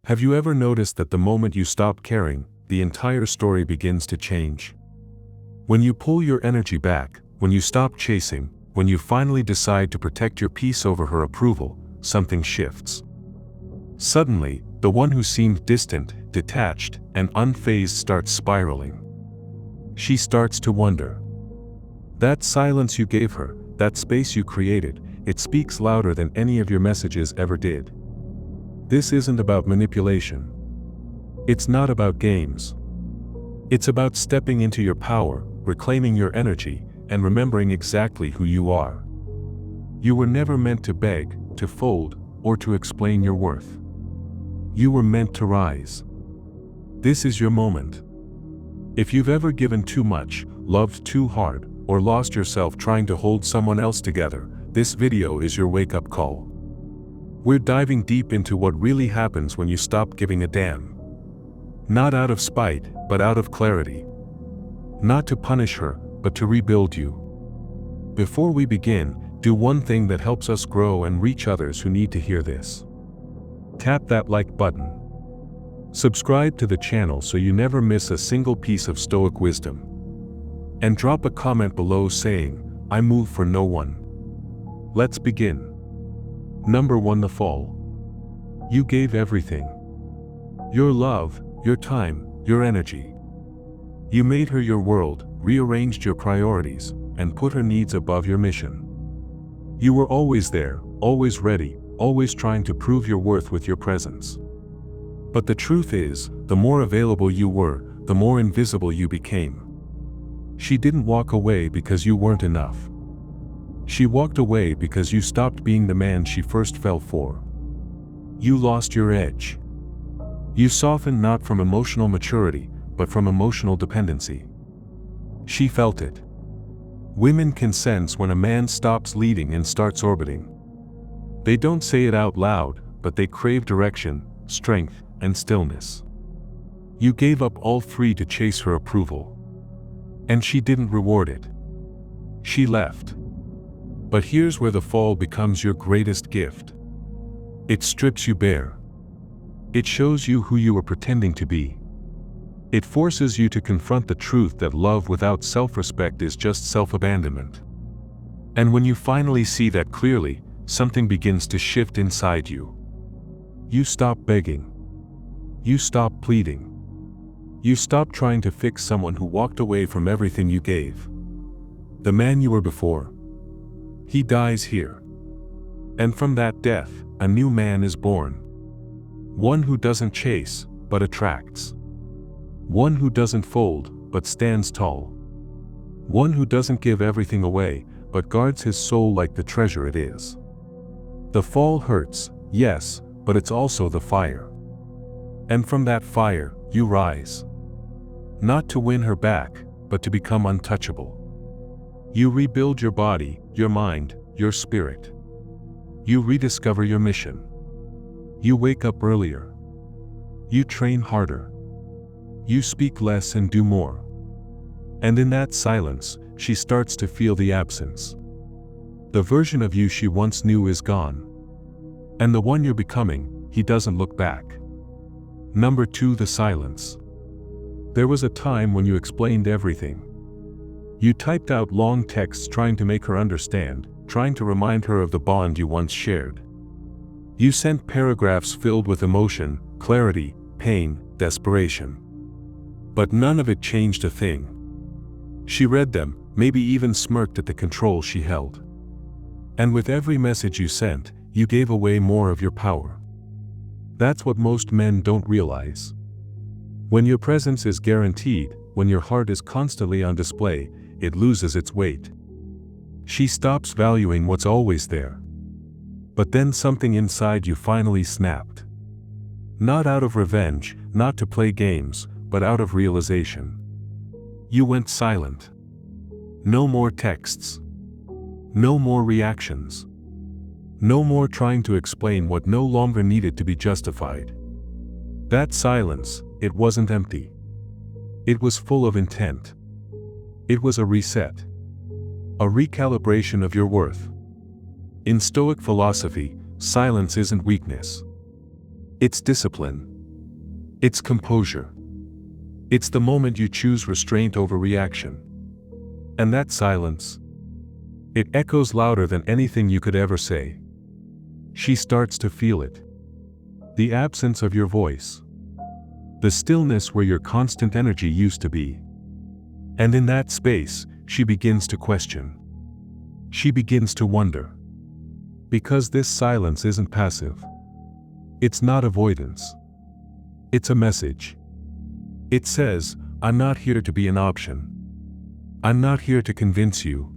Have you ever noticed that the moment you stop caring, the entire story begins to change? When you pull your energy back, when you stop chasing, when you finally decide to protect your peace over her approval, something shifts. Suddenly, the one who seemed distant, detached, and unfazed starts spiraling. She starts to wonder. That silence you gave her, that space you created, it speaks louder than any of your messages ever did. This isn't about manipulation. It's not about games. It's about stepping into your power, reclaiming your energy, and remembering exactly who you are. You were never meant to beg, to fold, or to explain your worth. You were meant to rise. This is your moment. If you've ever given too much, loved too hard, or lost yourself trying to hold someone else together, this video is your wake-up call. We're diving deep into what really happens when you stop giving a damn. Not out of spite, but out of clarity. Not to punish her, but to rebuild you. Before we begin, do one thing that helps us grow and reach others who need to hear this. Tap that like button. Subscribe to the channel so you never miss a single piece of Stoic wisdom. And drop a comment below saying, "I move for no one." Let's begin. Number 1. The fall. You gave everything. Your love, your time, your energy. You made her your world, rearranged your priorities, and put her needs above your mission. You were always there, always ready, always trying to prove your worth with your presence. But the truth is, the more available you were, the more invisible you became. She didn't walk away because you weren't enough. She walked away because you stopped being the man she first fell for. You lost your edge. You softened not from emotional maturity, but from emotional dependency. She felt it. Women can sense when a man stops leading and starts orbiting. They don't say it out loud, but they crave direction, strength, and stillness. You gave up all three to chase her approval. And she didn't reward it. She left. But here's where the fall becomes your greatest gift. It strips you bare. It shows you who you were pretending to be. It forces you to confront the truth that love without self-respect is just self-abandonment. And when you finally see that clearly, something begins to shift inside you. You stop begging. You stop pleading. You stop trying to fix someone who walked away from everything you gave. The man you were before. He dies here. And from that death, a new man is born. One who doesn't chase, but attracts. One who doesn't fold, but stands tall. One who doesn't give everything away, but guards his soul like the treasure it is. The fall hurts, yes, but it's also the fire. And from that fire, you rise. Not to win her back, but to become untouchable. You rebuild your body, your mind, your spirit. You rediscover your mission. You wake up earlier. You train harder. You speak less and do more. And in that silence, she starts to feel the absence. The version of you she once knew is gone. And the one you're becoming, he doesn't look back. Number 2. The silence. There was a time when you explained everything. You typed out long texts trying to make her understand, trying to remind her of the bond you once shared. You sent paragraphs filled with emotion, clarity, pain, desperation. But none of it changed a thing. She read them, maybe even smirked at the control she held. And with every message you sent, you gave away more of your power. That's what most men don't realize. When your presence is guaranteed, when your heart is constantly on display, it loses its weight. She stops valuing what's always there. But then something inside you finally snapped. Not out of revenge, not to play games, but out of realization. You went silent. No more texts. No more reactions. No more trying to explain what no longer needed to be justified. That silence, it wasn't empty. It was full of intent. It was a reset. A recalibration of your worth. In Stoic philosophy, silence isn't weakness. It's discipline. It's composure. It's the moment you choose restraint over reaction. And that silence, it echoes louder than anything you could ever say. She starts to feel it. The absence of your voice. The stillness where your constant energy used to be. And in that space, she begins to question. She begins to wonder. Because this silence isn't passive. It's not avoidance. It's a message. It says, I'm not here to be an option. I'm not here to convince you.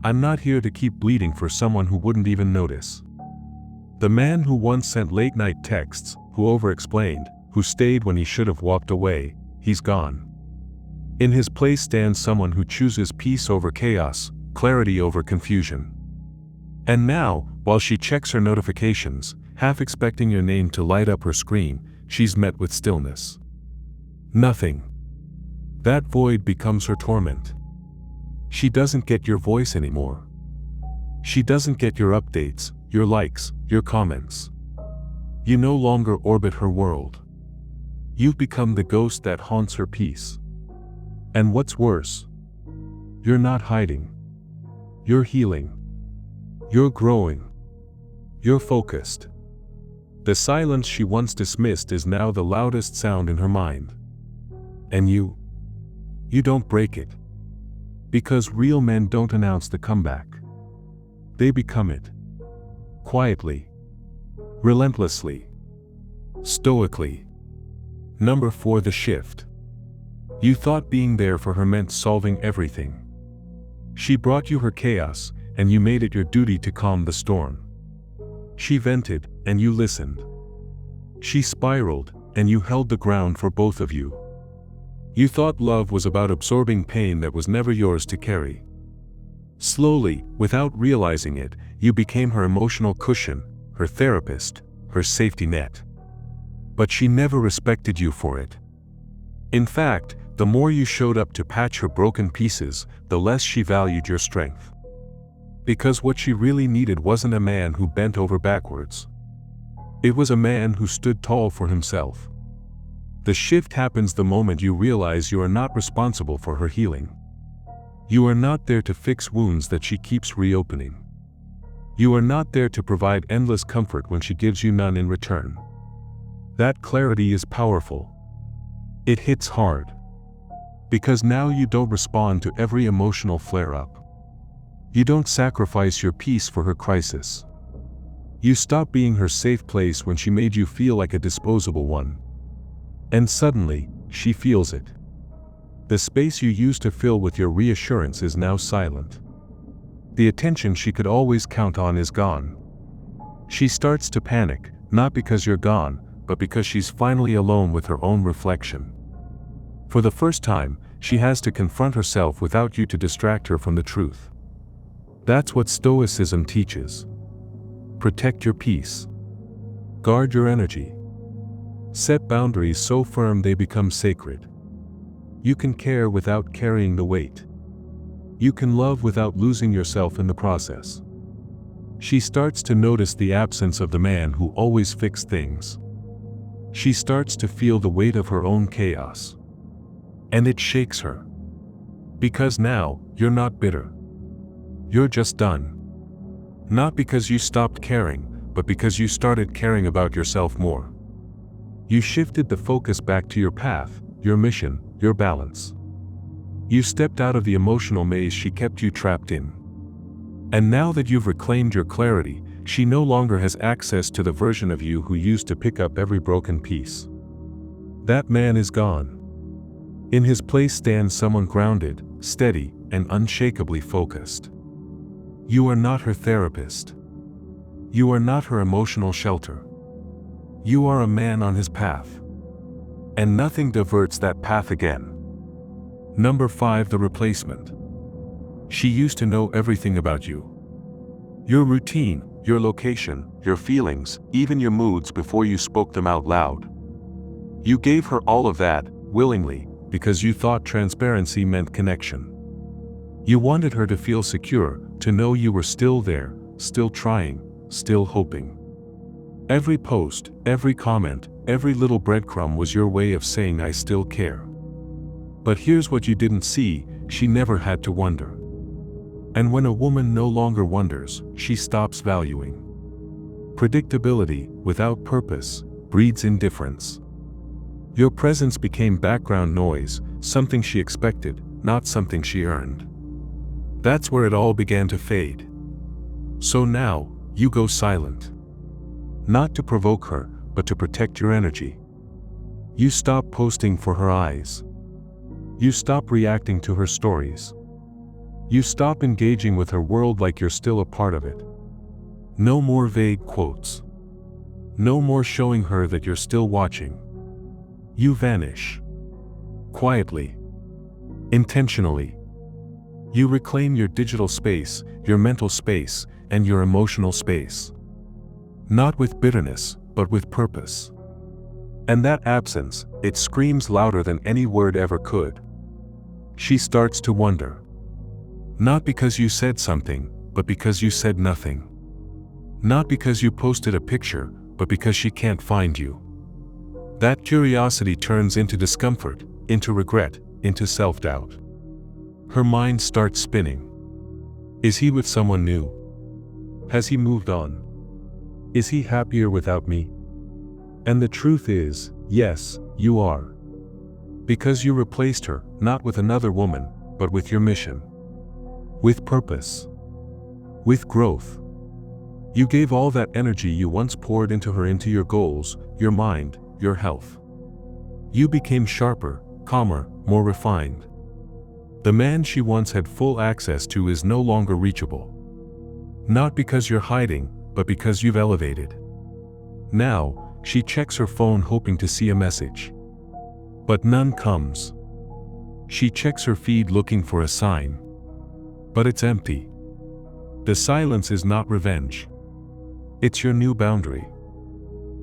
I'm not here to keep bleeding for someone who wouldn't even notice. The man who once sent late-night texts, who over-explained, who stayed when he should have walked away, he's gone. In his place stands someone who chooses peace over chaos, clarity over confusion. And now, while she checks her notifications, half expecting your name to light up her screen, she's met with stillness. Nothing. That void becomes her torment. She doesn't get your voice anymore. She doesn't get your updates, your likes, your comments. You no longer orbit her world. You've become the ghost that haunts her peace. And what's worse, you're not hiding. You're healing. You're growing. You're focused. The silence she once dismissed is now the loudest sound in her mind. And you don't break it. Because real men don't announce the comeback. They become it. Quietly. Relentlessly. Stoically. Number 4, the shift. You thought being there for her meant solving everything. She brought you her chaos, and you made it your duty to calm the storm. She vented, and you listened. She spiraled, and you held the ground for both of you. You thought love was about absorbing pain that was never yours to carry. Slowly, without realizing it, you became her emotional cushion, her therapist, her safety net. But she never respected you for it. In fact, the more you showed up to patch her broken pieces, the less she valued your strength. Because what she really needed wasn't a man who bent over backwards. It was a man who stood tall for himself. The shift happens the moment you realize you are not responsible for her healing. You are not there to fix wounds that she keeps reopening. You are not there to provide endless comfort when she gives you none in return. That clarity is powerful. It hits hard. Because now you don't respond to every emotional flare-up. You don't sacrifice your peace for her crisis. You stop being her safe place when she made you feel like a disposable one. And suddenly, she feels it. The space you used to fill with your reassurance is now silent. The attention she could always count on is gone. She starts to panic, not because you're gone, but because she's finally alone with her own reflection. For the first time, she has to confront herself without you to distract her from the truth. That's what Stoicism teaches. Protect your peace. Guard your energy. Set boundaries so firm they become sacred. You can care without carrying the weight. You can love without losing yourself in the process. She starts to notice the absence of the man who always fixed things. She starts to feel the weight of her own chaos. And it shakes her. Because now, you're not bitter. You're just done. Not because you stopped caring, but because you started caring about yourself more. You shifted the focus back to your path, your mission, your balance. You stepped out of the emotional maze she kept you trapped in. And now that you've reclaimed your clarity, she no longer has access to the version of you who used to pick up every broken piece. That man is gone. In his place stands someone grounded, steady, and unshakably focused. You are not her therapist. You are not her emotional shelter. You are a man on his path. And nothing diverts that path again. Number 5, the replacement. She used to know everything about you. Your routine, your location, your feelings, even your moods before you spoke them out loud. You gave her all of that, willingly, because you thought transparency meant connection. You wanted her to feel secure, to know you were still there, still trying, still hoping. Every post, every comment, every little breadcrumb was your way of saying I still care. But here's what you didn't see: she never had to wonder. And when a woman no longer wonders, she stops valuing. Predictability, without purpose, breeds indifference. Your presence became background noise, something she expected, not something she earned. That's where it all began to fade. So now, you go silent. Not to provoke her, but to protect your energy. You stop posting for her eyes. You stop reacting to her stories. You stop engaging with her world like you're still a part of it. No more vague quotes. No more showing her that you're still watching. You vanish. Quietly. Intentionally. You reclaim your digital space, your mental space, and your emotional space. Not with bitterness, but with purpose. And that absence, it screams louder than any word ever could. She starts to wonder. Not because you said something, but because you said nothing. Not because you posted a picture, but because she can't find you. That curiosity turns into discomfort, into regret, into self-doubt. Her mind starts spinning. Is he with someone new? Has he moved on? Is he happier without me? And the truth is, yes, you are. Because you replaced her, not with another woman, but with your mission. With purpose. With growth. You gave all that energy you once poured into her into your goals, your mind, your health. You became sharper, calmer, more refined. The man she once had full access to is no longer reachable. Not because you're hiding, but because you've elevated. Now, she checks her phone hoping to see a message. But none comes. She checks her feed looking for a sign. But it's empty. The silence is not revenge. It's your new boundary.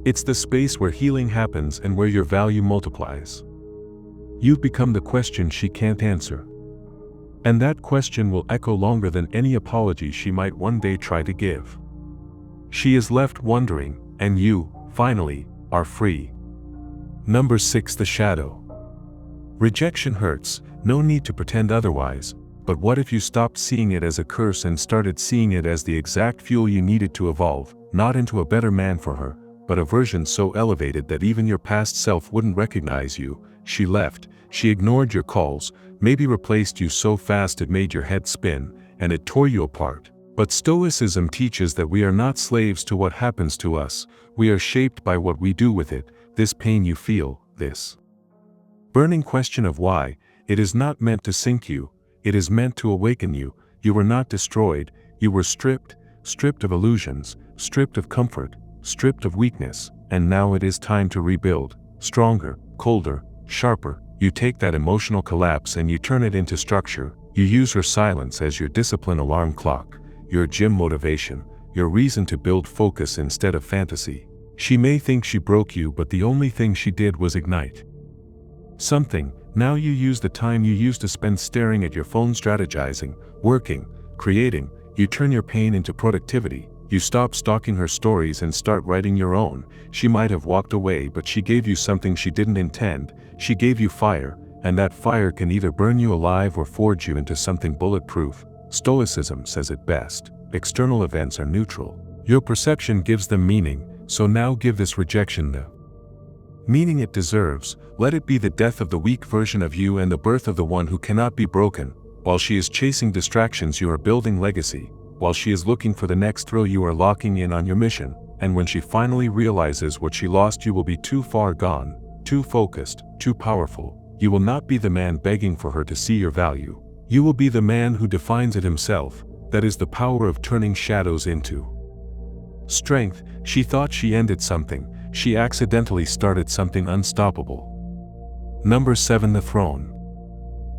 It's the space where healing happens and where your value multiplies. You've become the question she can't answer. And that question will echo longer than any apology she might one day try to give. She is left wondering, and you, finally, are free. Number 6. The shadow. Rejection hurts, no need to pretend otherwise, but what if you stopped seeing it as a curse and started seeing it as the exact fuel you needed to evolve, not into a better man for her, but a version so elevated that even your past self wouldn't recognize you? She left, she ignored your calls, maybe replaced you so fast it made your head spin, and it tore you apart. But Stoicism teaches that we are not slaves to what happens to us, we are shaped by what we do with it. This pain you feel, this burning question of why, it is not meant to sink you, it is meant to awaken you. You were not destroyed, you were stripped of illusions, stripped of comfort, stripped of weakness, and now it is time to rebuild, stronger, colder, sharper. You take that emotional collapse and you turn it into structure. You use her silence as your discipline alarm clock, your gym motivation, your reason to build focus instead of fantasy. She may think she broke you, but the only thing she did was ignite something. Now you use the time you used to spend staring at your phone, strategizing, working, creating. You turn your pain into productivity. You stop stalking her stories and start writing your own. She might have walked away, but she gave you something she didn't intend. She gave you fire, and that fire can either burn you alive or forge you into something bulletproof. Stoicism says it best: external events are neutral. Your perception gives them meaning, so now give this rejection the meaning it deserves. Let it be the death of the weak version of you and the birth of the one who cannot be broken. While she is chasing distractions, you are building legacy. While she is looking for the next thrill, you are locking in on your mission. And when she finally realizes what she lost, you will be too far gone, too focused, too powerful. You will not be the man begging for her to see your value. You will be the man who defines it himself. That is the power of turning shadows into strength. She thought she ended something. She accidentally started something unstoppable. Number 7. The throne.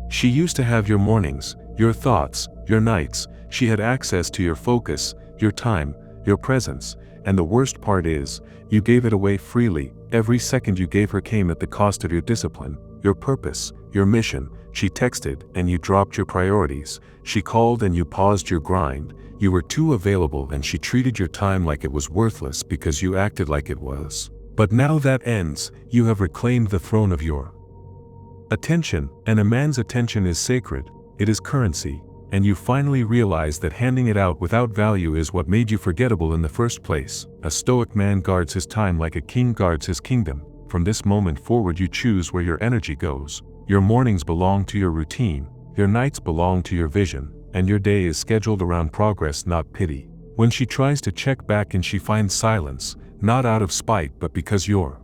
She used to have your mornings, your thoughts, your nights. She had access to your focus, your time, your presence. And the worst part is, you gave it away freely. Every second you gave her came at the cost of your discipline, your purpose, your mission. She texted and you dropped your priorities. She called and you paused your grind. You were too available and she treated your time like it was worthless because you acted like it was. But now that ends, you have reclaimed the throne of your attention, and a man's attention is sacred, it is currency, and you finally realize that handing it out without value is what made you forgettable in the first place. A Stoic man guards his time like a king guards his kingdom. From this moment forward you choose where your energy goes. Your mornings belong to your routine, your nights belong to your vision, and your day is scheduled around progress, not pity. When she tries to check back and she finds silence, not out of spite but because you're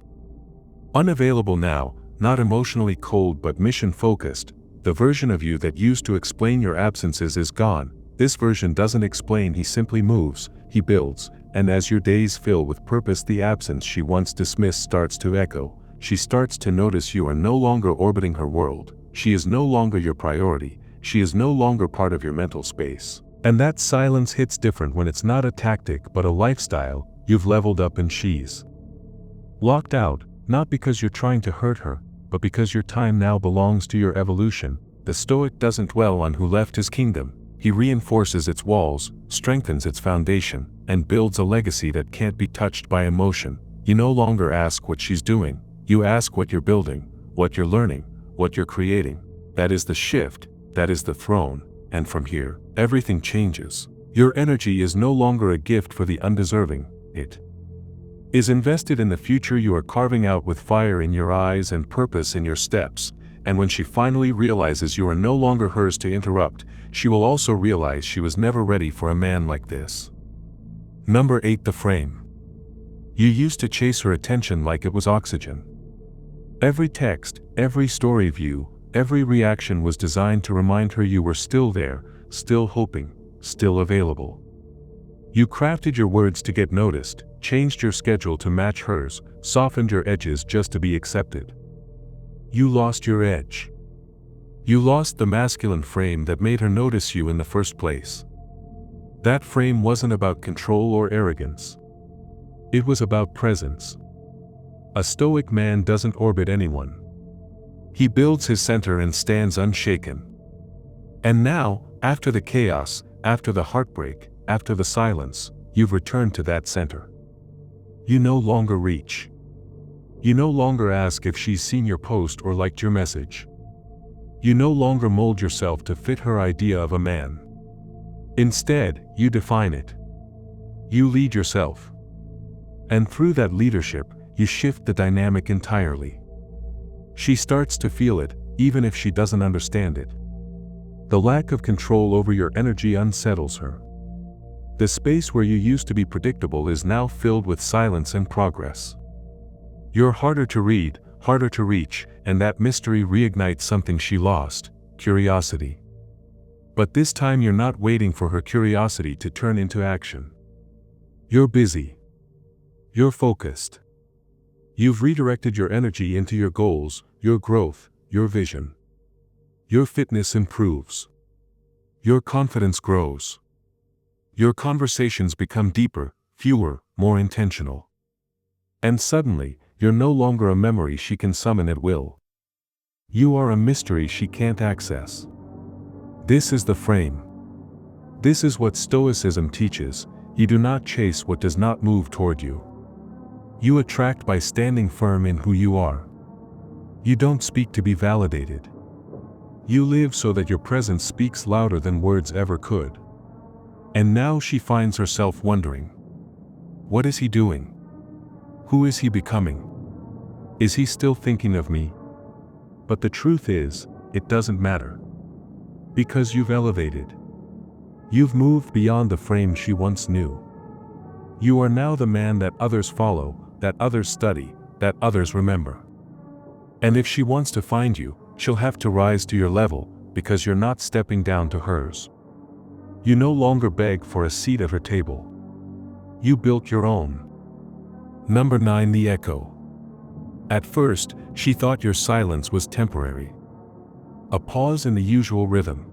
unavailable now, not emotionally cold but mission-focused, the version of you that used to explain your absences is gone. This version doesn't explain, he simply moves, he builds, and as your days fill with purpose the absence she once dismissed starts to echo. She starts to notice you are no longer orbiting her world, she is no longer your priority, she is no longer part of your mental space. And that silence hits different when it's not a tactic but a lifestyle. You've leveled up and she's locked out, not because you're trying to hurt her, but because your time now belongs to your evolution. The Stoic doesn't dwell on who left his kingdom, he reinforces its walls, strengthens its foundation, and builds a legacy that can't be touched by emotion. You no longer ask what she's doing, you ask what you're building, what you're learning, what you're creating. That is the shift, that is the throne, and from here, everything changes. Your energy is no longer a gift for the undeserving, it is invested in the future you are carving out with fire in your eyes and purpose in your steps. And when she finally realizes you are no longer hers to interrupt, she will also realize she was never ready for a man like this. Number 8. The frame. You used to chase her attention like it was oxygen. Every text, every story view, every reaction was designed to remind her you were still there, still hoping, still available. You crafted your words to get noticed, changed your schedule to match hers, softened your edges just to be accepted. You lost your edge. You lost the masculine frame that made her notice you in the first place. That frame wasn't about control or arrogance. It was about presence. A Stoic man doesn't orbit anyone. He builds his center and stands unshaken. And now, after the chaos, after the heartbreak, after the silence, you've returned to that center. You no longer reach. You no longer ask if she's seen your post or liked your message. You no longer mold yourself to fit her idea of a man. Instead, you define it. You lead yourself. And through that leadership, you shift the dynamic entirely. She starts to feel it, even if she doesn't understand it. The lack of control over your energy unsettles her. The space where you used to be predictable is now filled with silence and progress. You're harder to read, harder to reach, and that mystery reignites something she lost: curiosity. But this time you're not waiting for her curiosity to turn into action. You're busy. You're focused. You've redirected your energy into your goals, your growth, your vision. Your fitness improves. Your confidence grows. Your conversations become deeper, fewer, more intentional. And suddenly, you're no longer a memory she can summon at will. You are a mystery she can't access. This is the frame. This is what Stoicism teaches: you do not chase what does not move toward you. You attract by standing firm in who you are. You don't speak to be validated. You live so that your presence speaks louder than words ever could. And now she finds herself wondering, what is he doing? Who is he becoming? Is he still thinking of me? But the truth is, it doesn't matter. Because you've elevated. You've moved beyond the frame she once knew. You are now the man that others follow, that others study, that others remember. And if she wants to find you, she'll have to rise to your level, because you're not stepping down to hers. You no longer beg for a seat at her table. You built your own. Number 9. The echo. At first, she thought your silence was temporary. A pause in the usual rhythm.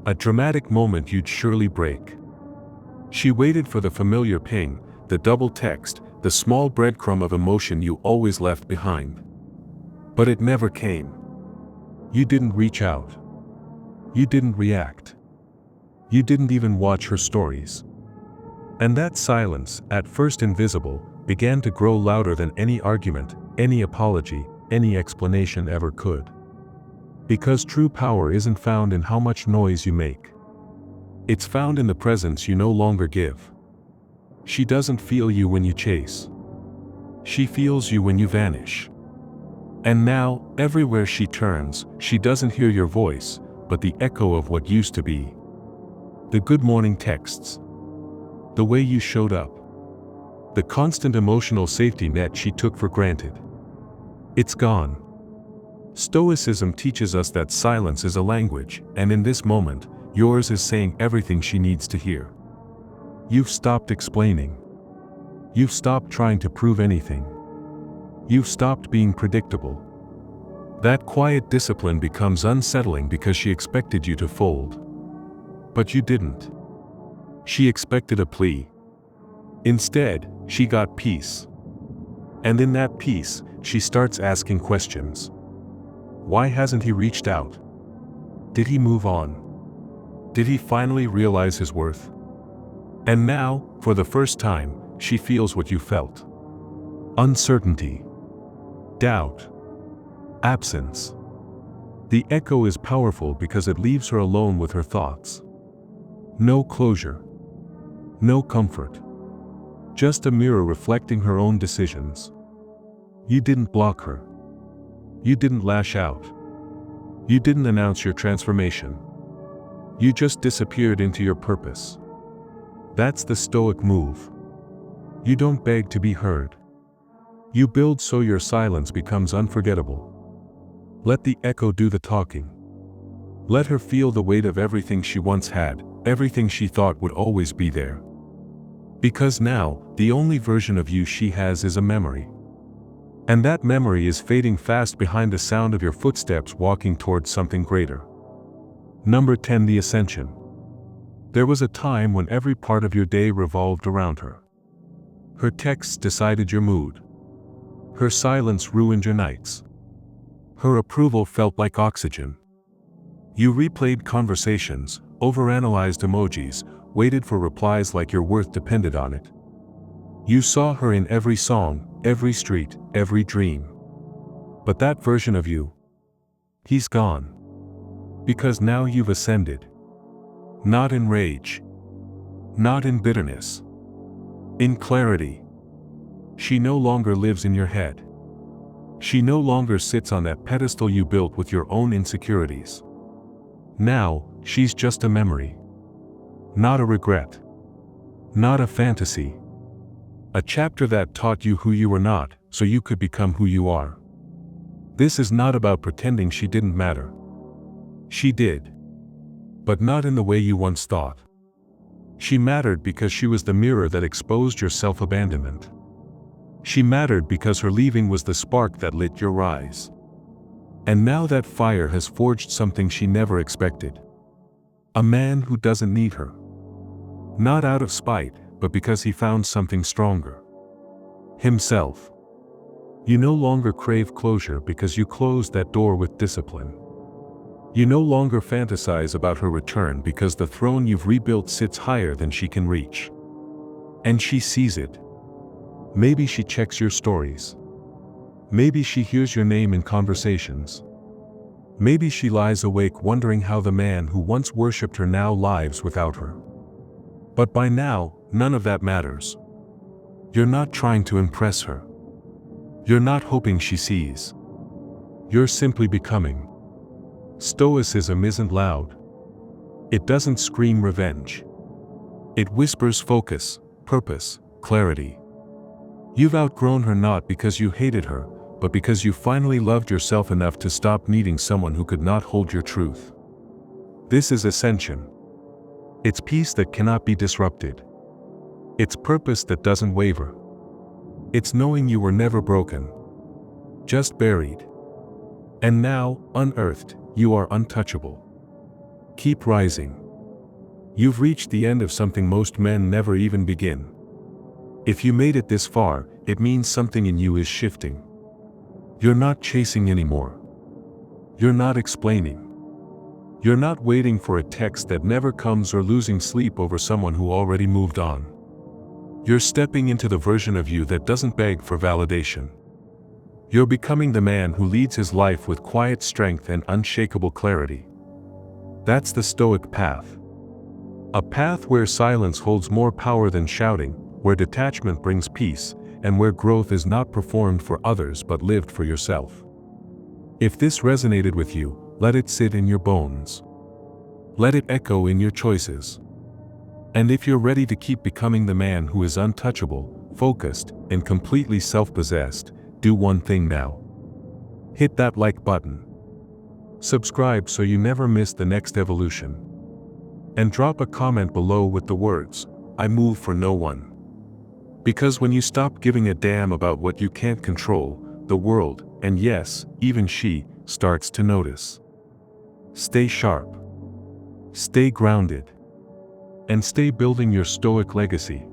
A dramatic moment you'd surely break. She waited for the familiar ping, the double text, the small breadcrumb of emotion you always left behind. But it never came. You didn't reach out. You didn't react. You didn't even watch her stories. And that silence, at first invisible, began to grow louder than any argument, any apology, any explanation ever could. Because true power isn't found in how much noise you make. It's found in the presence you no longer give. She doesn't feel you when you chase. She feels you when you vanish. And now, everywhere she turns, she doesn't hear your voice, but the echo of what used to be. The good morning texts. The way you showed up. The constant emotional safety net she took for granted. It's gone. Stoicism teaches us that silence is a language, and in this moment, yours is saying everything she needs to hear. You've stopped explaining. You've stopped trying to prove anything. You've stopped being predictable. That quiet discipline becomes unsettling because she expected you to fold. But you didn't. She expected a plea. Instead, she got peace. And in that peace, she starts asking questions. Why hasn't he reached out? Did he move on? Did he finally realize his worth? And now, for the first time, she feels what you felt. Uncertainty. Doubt. Absence. The echo is powerful because it leaves her alone with her thoughts. No closure. No comfort. Just a mirror reflecting her own decisions. You didn't block her. You didn't lash out. You didn't announce your transformation. You just disappeared into your purpose. That's the Stoic move. You don't beg to be heard. You build so your silence becomes unforgettable. Let the echo do the talking. Let her feel the weight of everything she once had, everything she thought would always be there. Because now, the only version of you she has is a memory. And that memory is fading fast behind the sound of your footsteps walking towards something greater. Number 10. The Ascension. There was a time when every part of your day revolved around her. Her texts decided your mood. Her silence ruined your nights. Her approval felt like oxygen. You replayed conversations, overanalyzed emojis, waited for replies like your worth depended on it. You saw her in every song, every street, every dream. But that version of you, he's gone. Because now you've ascended. Not in rage. Not in bitterness. In clarity. She no longer lives in your head. She no longer sits on that pedestal you built with your own insecurities. Now, she's just a memory. Not a regret. Not a fantasy. A chapter that taught you who you were not, so you could become who you are. This is not about pretending she didn't matter. She did. But not in the way you once thought. She mattered because she was the mirror that exposed your self-abandonment. She mattered because her leaving was the spark that lit your rise. And now that fire has forged something she never expected. A man who doesn't need her. Not out of spite, but because he found something stronger. Himself. You no longer crave closure because you closed that door with discipline. You no longer fantasize about her return because the throne you've rebuilt sits higher than she can reach. And she sees it. Maybe she checks your stories. Maybe she hears your name in conversations. Maybe she lies awake wondering how the man who once worshipped her now lives without her. But by now, none of that matters. You're not trying to impress her. You're not hoping she sees. You're simply becoming. Stoicism isn't loud. It doesn't scream revenge. It whispers focus, purpose, clarity. You've outgrown her not because you hated her, but because you finally loved yourself enough to stop needing someone who could not hold your truth. This is ascension. It's peace that cannot be disrupted. It's purpose that doesn't waver. It's knowing you were never broken. Just buried. And now, unearthed, you are untouchable. Keep rising. You've reached the end of something most men never even begin. If you made it this far, it means something in you is shifting. You're not chasing anymore. You're not explaining. You're not waiting for a text that never comes or losing sleep over someone who already moved on. You're stepping into the version of you that doesn't beg for validation. You're becoming the man who leads his life with quiet strength and unshakable clarity. That's the Stoic path. A path where silence holds more power than shouting, where detachment brings peace, and where growth is not performed for others but lived for yourself. If this resonated with you, let it sit in your bones. Let it echo in your choices. And if you're ready to keep becoming the man who is untouchable, focused, and completely self-possessed, do one thing now. Hit that like button. Subscribe so you never miss the next evolution. And drop a comment below with the words, "I move for no one." Because when you stop giving a damn about what you can't control, the world, and yes, even she, starts to notice. Stay sharp. Stay grounded. And stay building your Stoic legacy.